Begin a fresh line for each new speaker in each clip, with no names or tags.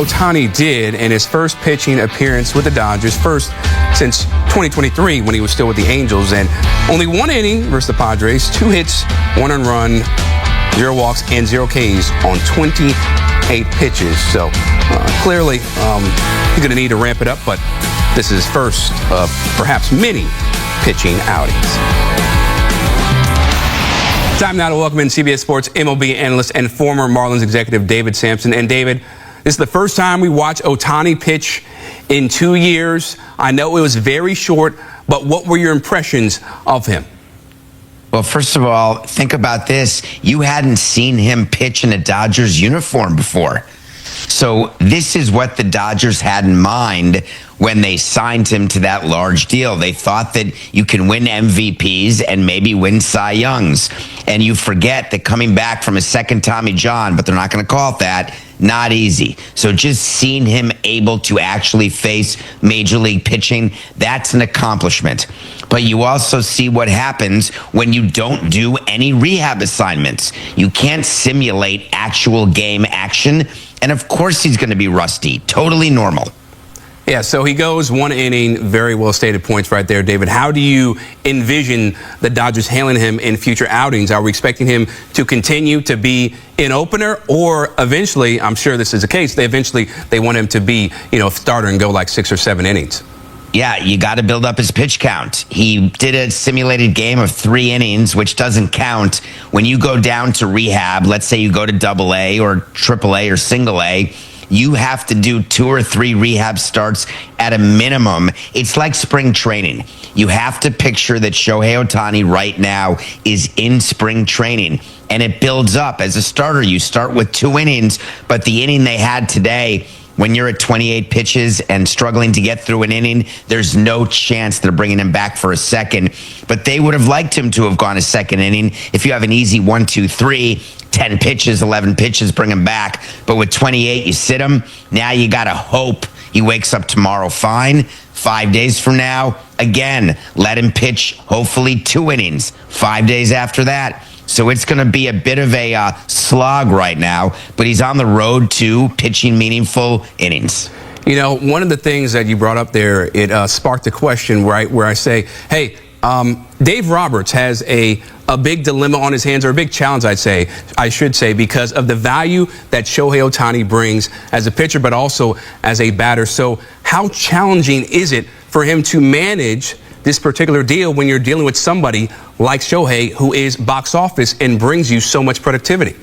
Ohtani did in his first pitching appearance with the Dodgers, first since 2023 when he was still with the Angels, and only one inning versus the Padres, 2 hits, 1 earned run, 0 walks, and 0 Ks on 28 pitches. So clearly he's going to need to ramp it up, but this is his first of perhaps many pitching outings. Time now to welcome in CBS Sports MLB analyst and former Marlins executive David Samson. And David, this is the first time we watch Ohtani pitch in 2 years. I know it was very short, but what were your impressions of him?
Well, first of all, think about this. You hadn't seen him pitch in a Dodgers uniform before. So this is what the Dodgers had in mind when they signed him to that large deal. They thought that you can win MVPs and maybe win Cy Youngs. And you forget that coming back from a second Tommy John, but they're not going to call it that, not easy. So just seeing him able to actually face major league pitching, that's an accomplishment. But you also see what happens when you don't do any rehab assignments. You can't simulate actual game action. And of course he's going to be rusty. Totally normal.
Yeah, so he goes 1 inning, very well stated points right there, David. How do you envision the Dodgers handling him in future outings? Are we expecting him to continue to be an opener, or eventually, I'm sure this is the case, they want him to be, a starter and go like 6 or 7 innings?
Yeah, you got to build up his pitch count. He did a simulated game of 3 innings, which doesn't count. When you go down to rehab, let's say you go to AA or AAA or single A, you have to do 2 or 3 rehab starts at a minimum. It's like spring training. You have to picture that Shohei Ohtani right now is in spring training, and it builds up. As a starter, you start with 2 innings, but the inning they had today, when you're at 28 pitches and struggling to get through an inning, there's no chance they're bringing him back for a second. But they would have liked him to have gone a second inning. If you have an easy 1, 2, 3, 10 pitches, 11 pitches, bring him back. But with 28, you sit him. Now you got to hope he wakes up tomorrow fine. 5 days from now, again, let him pitch hopefully 2 innings. 5 days after that. So it's going to be a bit of a slog right now, but he's on the road to pitching meaningful innings.
One of the things that you brought up there, it sparked a question where I say, hey, Dave Roberts has a big dilemma on his hands, or a big challenge, I should say, because of the value that Shohei Ohtani brings as a pitcher, but also as a batter. So how challenging is it for him to manage this particular deal when you're dealing with somebody like Shohei, who is box office and brings you so much productivity?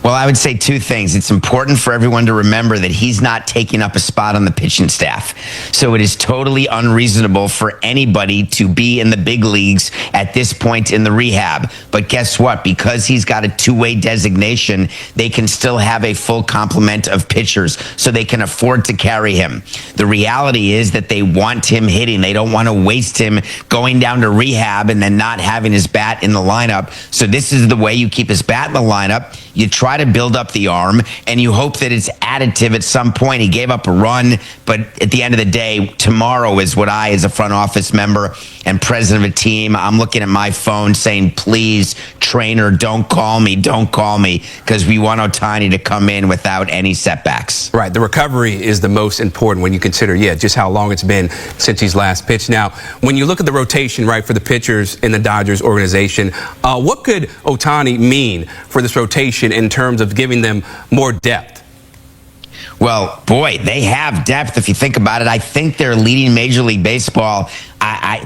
Well, I would say 2 things. It's important for everyone to remember that he's not taking up a spot on the pitching staff. So it is totally unreasonable for anybody to be in the big leagues at this point in the rehab. But guess what? Because he's got a 2-way designation, they can still have a full complement of pitchers, so they can afford to carry him. The reality is that they want him hitting. They don't want to waste him going down to rehab and then not having his bat in the lineup. So this is the way you keep his bat in the lineup. You try to build up the arm, and you hope that it's additive at some point. He gave up a run, but at the end of the day, tomorrow is what I, as a front office member and president of a team, I'm looking at my phone saying, please, trainer, don't call me, because we want Ohtani to come in without any setbacks.
Right. The recovery is the most important when you consider, just how long it's been since he's last pitched. Now, when you look at the rotation, right, for the pitchers in the Dodgers organization, what could Ohtani mean for this rotation in terms of giving them more depth?
Well, boy, they have depth if you think about it. I think they're leading Major League Baseball.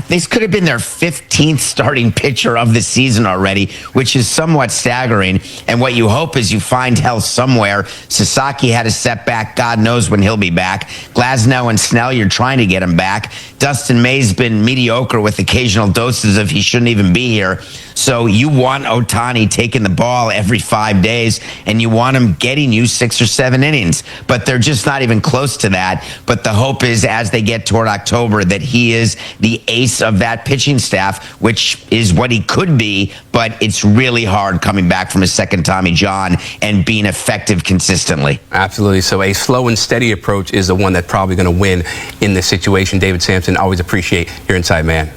This could have been their 15th starting pitcher of the season already, which is somewhat staggering. And what you hope is you find health somewhere. Sasaki had a setback. God knows when he'll be back. Glasnow and Snell, you're trying to get him back. Dustin May's been mediocre with occasional doses of he shouldn't even be here. So you want Ohtani taking the ball every 5 days, and you want him getting you 6 or 7 innings. But they're just not even close to that. But the hope is, as they get toward October, that he is the ace of that pitching staff, which is what he could be, but it's really hard coming back from a second Tommy John and being effective consistently.
Absolutely. So a slow and steady approach is the one that's probably going to win in this situation. David Samson, always appreciate your insight, man.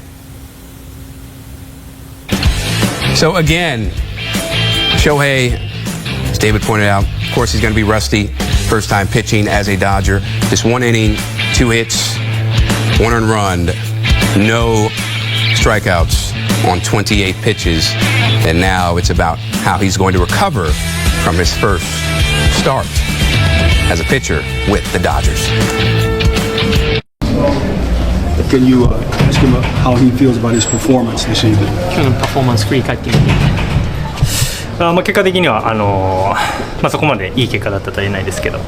So again, Shohei, as David pointed out, of course he's going to be rusty. first time pitching as a Dodger. Just 1 inning, 2 hits, 1 earned run, no strikeouts on 28 pitches. And now it's about how he's going to recover from his first start as a pitcher with the Dodgers.
Can you ask him how he feels about his performance this evening?
今日のパフォーマンス振り返ってみて、結果的にはそこまでいい結果だったとは言えないですけど、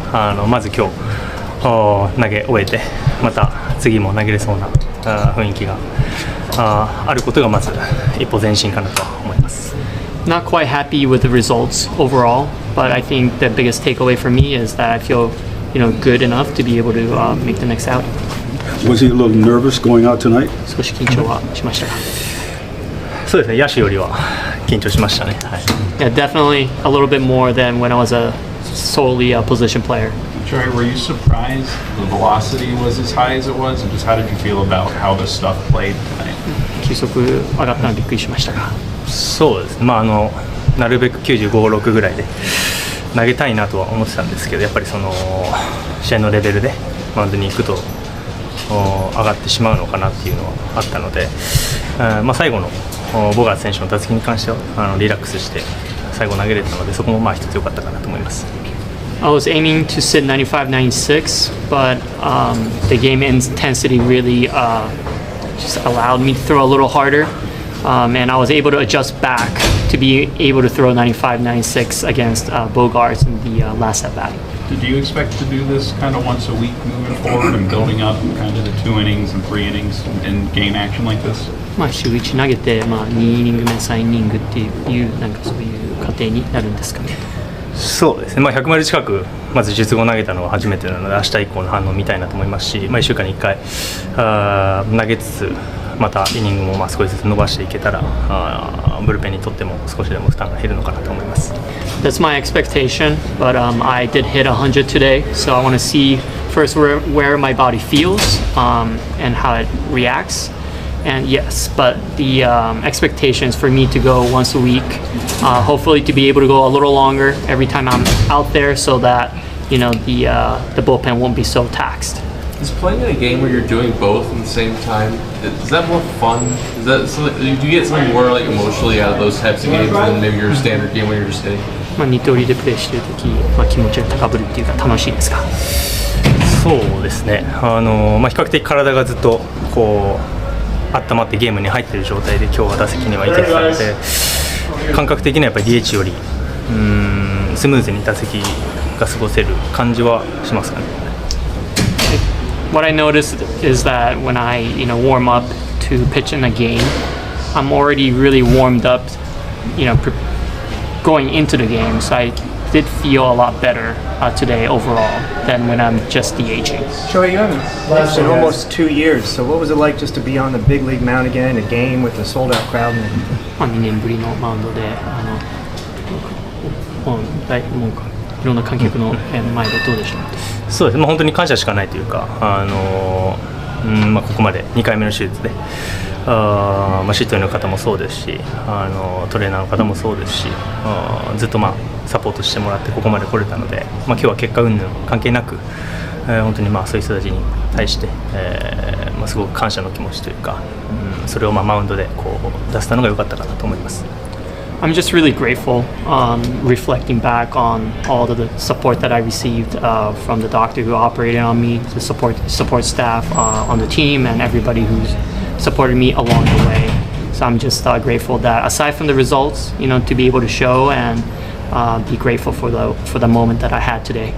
まず今日投げ終えてまた次も投げれそうな雰囲気があることがまず一歩前進かなと思います。
Not quite happy with the results overall, but I think the biggest takeaway for me is that I feel, good enough to be able to make the next outing.
Was he a little nervous going out tonight?
少し緊張はしましたが。
そうですね、野手よりは緊張しましたね。はい。
Yeah, definitely a little bit more than when I was solely a position player.
Shohei, were you surprised the velocity was as high as it was, and just how did you feel about how the stuff played tonight?
球速上がったのはびっくりしましたが。
そうですね、なるべく95、6ぐらいで投げたいなとは思ってたんですけど、やっぱりその試合のレベルでマウンドに行くと上がってしまうのかなっていうのはあったので、最後のボガーツ選手の打席に関してはリラックスして最後投げれたので、そこも一つ良かったかなと思います。
I was aiming to sit 95, 96, but the game intensity really just allowed me to throw a little harder, and I was able to adjust back to be able to throw 95, 96 against Bogarts in the last at bat.
Did you expect to do this kind of once a week moving forward and building up kind of the 2 innings and 3 innings in game action like this?
週1投げて、2イニング目、3イニングっていうなんかそういう過程になるんですかね。
そうですね、100マイル近くまず術後投げたのは初めてなので、明日以降の反応を見たいなと思いますし、1週間に1回投げつつ、またイニングも少しずつ伸ばしていけたらブルペンにとっても少しでも負担が減るのかなと思います。
That's my expectation, but I did hit 100 today, so I want to see first where my body feels and how it reacts. And yes, but the expectation is for me to go once a week, hopefully to be able to go a little longer every time I'm out there, so that the bullpen won't be so taxed.
Is playing in a game where you're doing both at the same time, is that more fun? Is that do you get something more like emotionally out of those types of games than maybe your standard game when you're just hitting?
二刀流でプレーしているとき、気持ちが高ぶるっていうか楽しいですか？
そうですね、比較的体がずっと温まってゲームに入っている状態で今日は打席には行けてたので、感覚的にはやっぱり DH よりスムーズに打席が過ごせる感じはしますかね。
What I noticed is that when I warm up to pitch in a game, I'm already really warmed up, going into the game. So I did feel a lot better today overall than when I'm just DHing.
Shohei, you haven't pitched in almost 2 years, so what was it like just to be on the big league mound again, a game with a sold-out crowd and everything?
2年ぶりのマウンドでいろんな観客の前でどうでしょう？
そうですね、本当に感謝しかないというか、ここまで2回目の手術で、執刀医の方もそうですし、トレーナーの方もそうですし、ずっとサポートしてもらってここまで来れたので、今日は結果云々関係なく、本当にそういう人たちに対して、すごく感謝の気持ちというか、それをマウンドで出せたのが良かったかなと思います。
I'm just really grateful, reflecting back on all of the support that I received from the doctor who operated on me, the support staff on the team, and everybody who's supported me along the way. So I'm just grateful that aside from the results, to be able to show and be grateful for the moment that I had today.